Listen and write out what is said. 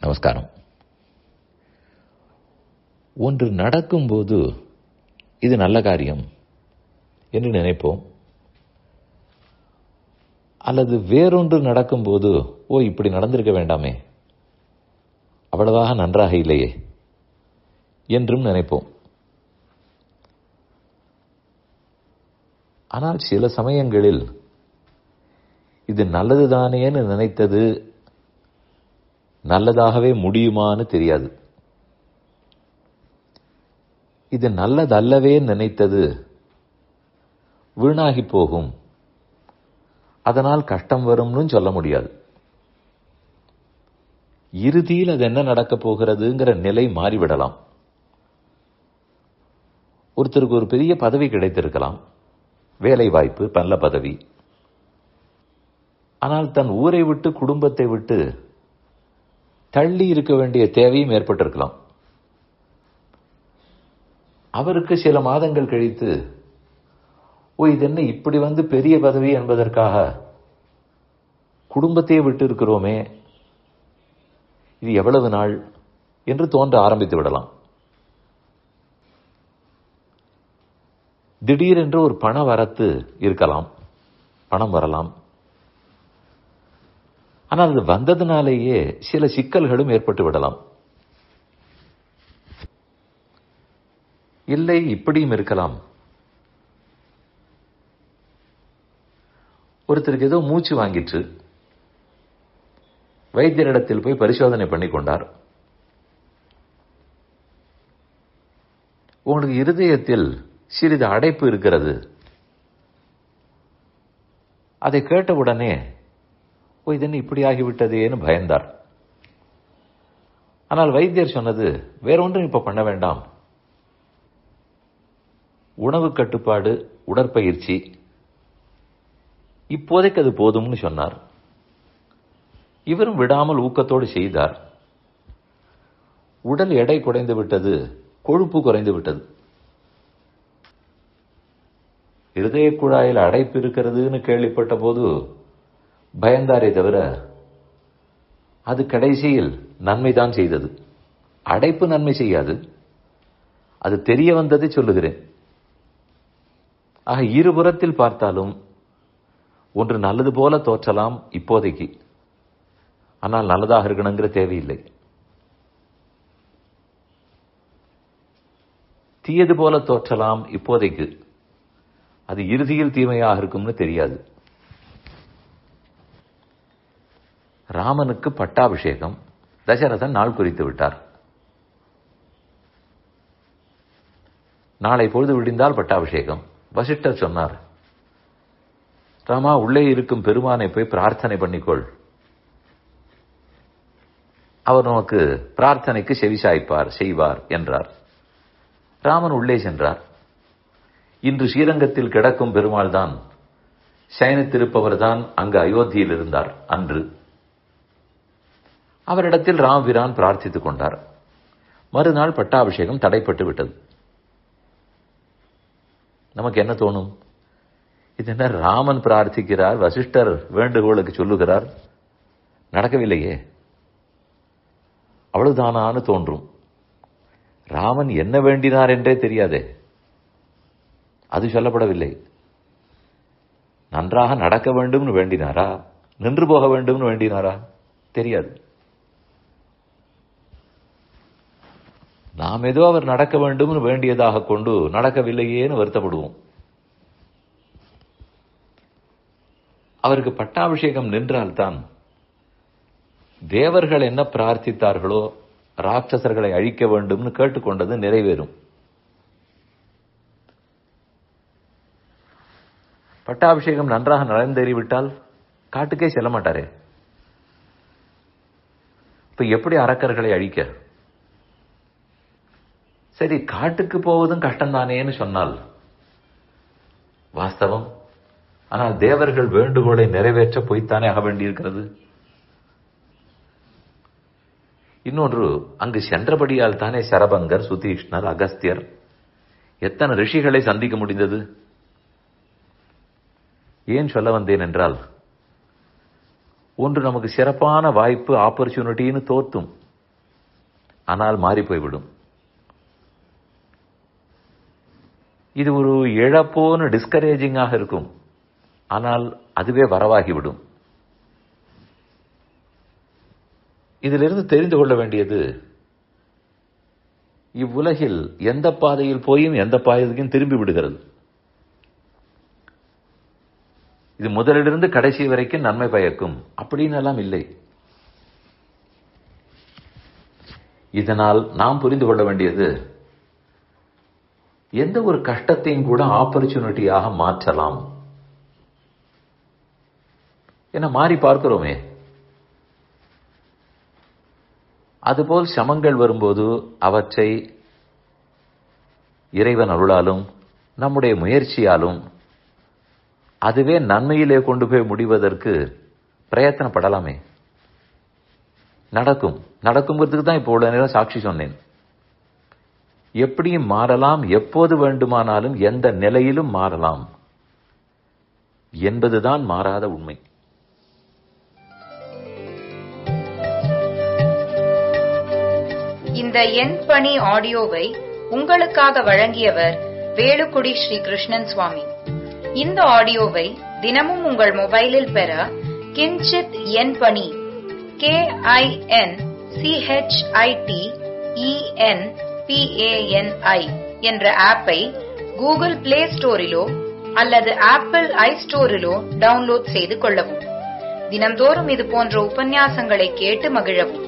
நமஸ்காரம். ஒன்று நடக்கும்போது இது நல்ல காரியம் என்று நினைப்போம். அல்லது வேறொன்று நடக்கும்போது இப்படி நடந்திருக்க வேண்டாமே, அவ்வளவாக நன்றாக இல்லையே என்றும் நினைப்போம். ஆனால் சில சமயங்களில் இது நல்லதுதானேன்னு நினைத்தது நல்லதாகவே முடியுமான்னு தெரியாது. இது நல்லதல்லவே நினைத்தது வீணாகி போகும், அதனால் கஷ்டம் வரும்னு சொல்ல முடியாது. இறுதியில் அது என்ன நடக்கப் போகிறதுங்கிற நிலை மாறிவிடலாம். ஒருத்தருக்கு ஒரு பெரிய பதவி கிடைத்திருக்கலாம், வேலை வாய்ப்பு, நல்ல பதவி. ஆனால் தன் ஊரை விட்டு குடும்பத்தை விட்டு தள்ளி இருக்க வேண்டிய தேவையும் ஏற்பட்டிருக்கலாம். அவருக்கு சில மாதங்கள் கழித்து இது என்ன இப்படி பெரிய பதவி என்பதற்காக குடும்பத்தையே விட்டு இருக்கிறோமே, இது எவ்வளவு நாள் என்று தோன்ற ஆரம்பித்து விடலாம். திடீரென்று ஒரு பண வரத்து இருக்கலாம், பணம் வரலாம். ஆனால் அது வந்ததுனாலேயே சில சிக்கல்களும் ஏற்பட்டு விடலாம். இல்லை, இப்படியும் இருக்கலாம். ஒருத்தருக்கு ஏதோ மூச்சு வாங்கிற்று, வைத்தியரிடத்தில் போய் பரிசோதனை பண்ணி கொண்டார். உங்களுக்கு இருதயத்தில் சிறிது அடைப்பு இருக்கிறது. அதை கேட்டவுடனே இதென்ன இப்படி ஆகிவிட்டதேன்னு பயந்தார். ஆனால் வைத்தியர் சொன்னது வேறொன்றும் இப்ப பண்ண வேண்டாம், உணவு கட்டுப்பாடு, உடற்பயிற்சி, இப்போதைக்கு அது போதும்னு சொன்னார். இவரும் விடாமல் ஊக்கத்தோடு செய்தார். உடல் எடை குறைந்து விட்டது, கொழுப்பு குறைந்து விட்டது. இருதய குழாயில் அடைப்பு இருக்கிறதுன்னு கேள்விப்பட்ட போது பயந்தாரே தவிர அது கடைசியில் நன்மைதான் செய்தது. அடைப்பு நன்மை செய்யாது, அது தெரிய வந்ததை சொல்லுகிறேன். ஆக இருபுறத்தில் பார்த்தாலும் ஒன்று நல்லது போல தோற்றலாம் இப்போதைக்கு, ஆனால் நல்லதாக இருக்கணுங்கிற தேவையில்லை. தீயது போல தோற்றலாம் இப்போதைக்கு, அது இறுதியில் தீமையாக இருக்கும்னு தெரியாது. ராமனுக்கு பட்டாபிஷேகம், தசரதன் நாள் குறித்து விட்டார். நாளை பொழுது விடிந்தால் பட்டாபிஷேகம். வசிஷ்டர் சொன்னார், ராமா, உள்ளே இருக்கும் பெருமானை போய் பிரார்த்தனை பண்ணிக்கொள், அவர் நமக்கு பிரார்த்தனைக்கு செவிசாய்ப்பார், செய்வார் என்றார். ராமன் உள்ளே சென்றார். இன்று ஸ்ரீரங்கத்தில் கிடக்கும் பெருமாள் தான், சயனித்திருப்பவர் தான் அங்கு அயோத்தியில் இருந்தார் அன்று. அவரிடத்தில் ராமபிரான் பிரார்த்தித்துக் கொண்டார். மறுநாள் பட்டாபிஷேகம் தடைப்பட்டு விட்டது. நமக்கு என்ன தோணும்? இது என்ன, ராமன் பிரார்த்திக்கிறார், வசிஷ்டர் வேண்டுகோளுக்கு சொல்லுகிறார், நடக்கவில்லையே, அவ்வளவுதானான்னு தோன்றும். ராமன் என்ன வேண்டினார் என்றே தெரியாதே, அது சொல்லப்படவில்லை. நன்றாக நடக்க வேண்டும்னு வேண்டினாரா, நின்று போக வேண்டும்னு வேண்டினாரா, தெரியாது. நாம் ஏதோ அவர் நடக்க வேண்டும்னு வேண்டியதாக கொண்டு நடக்கவில்லையேன்னு வருத்தப்படுவோம். அவருக்கு பட்டாபிஷேகம் நின்றால்தான் தேவர்கள் என்ன பிரார்த்தித்தார்களோ, ராட்சசர்களை அழிக்க வேண்டும்னு கேட்டுக்கொண்டது நிறைவேறும். பட்டாபிஷேகம் நன்றாக நடந்தேறிவிட்டால் காட்டுக்கே செல்ல மாட்டாரே. இப்ப எப்படி அரக்கர்களை அழிக்க? சரி, காட்டுக்கு போவதும் கஷ்டம்தானேன்னு சொன்னால் வாஸ்தவம். ஆனால் தேவர்கள் வேண்டுகோளை நிறைவேற்ற போய்த்தானே ஆக வேண்டியிருக்கிறது. இன்னொன்று, அங்கு சென்றபடியால் தானே சரபங்கர், சுதீஷ்ணர், அகஸ்தியர், எத்தனை ரிஷிகளை சந்திக்க முடிந்தது. ஏன் சொல்ல வந்தேன் என்றால், ஒன்று நமக்கு சிறப்பான வாய்ப்பு, ஆப்பர்ச்சுனிட்டின்னு தோற்றும். ஆனால் மாறி போய்விடும். இது ஒரு இழப்போன்னு டிஸ்கரேஜிங்காக இருக்கும், ஆனால் அதுவே வரவாகிவிடும். இதிலிருந்து தெரிந்து கொள்ள வேண்டியது, இவ்வுலகில் எந்த பாதையில் போயும் எந்த பாதைக்கும் திரும்பி விடுகிறது. இது முதலிலிருந்து கடைசி வரைக்கும் நன்மை பயக்கும் அப்படின்னு எல்லாம் இல்லை. இதனால் நாம் புரிந்து கொள்ள வேண்டியது, எந்த ஒரு கஷ்டத்தையும் கூட ஆப்பர்ச்சுனிட்டியாக மாற்றலாம் என மாறி பார்க்கிறோமே. அதுபோல் சமங்கள் வரும்போது அவற்றை இறைவன் அருளாலும் நம்முடைய முயற்சியாலும் அதுவே நன்மையிலே கொண்டு போய் முடிவதற்கு பிரயத்தனப்படலாமே. நடக்குங்கிறதுக்கு தான் இப்போ உள்ள நேரம் சாட்சி சொன்னேன். எப்படியும் மாறலாம், எப்போது வேண்டுமானாலும் எந்த நிலையிலும் மாறலாம் என்பதுதான் மாறாத உண்மை. இந்த என் பணி ஆடியோவை உங்களுக்காக வழங்கியவர் வேலுக்குடி ஸ்ரீ கிருஷ்ணன் சுவாமி. இந்த ஆடியோவை தினமும் உங்கள் மொபைலில் பெற கிஞ்சித் என் பணி KINCHITENPANI என்ற ஆப்பை கூகுள் பிளே ஸ்டோரிலோ அல்லது ஆப்பிள் ஐஸ்டோரிலோ டவுன்லோட் செய்து கொள்ளவும். தினம்தோறும் இது போன்ற உபன்யாசங்களை கேட்டு மகிழவும்.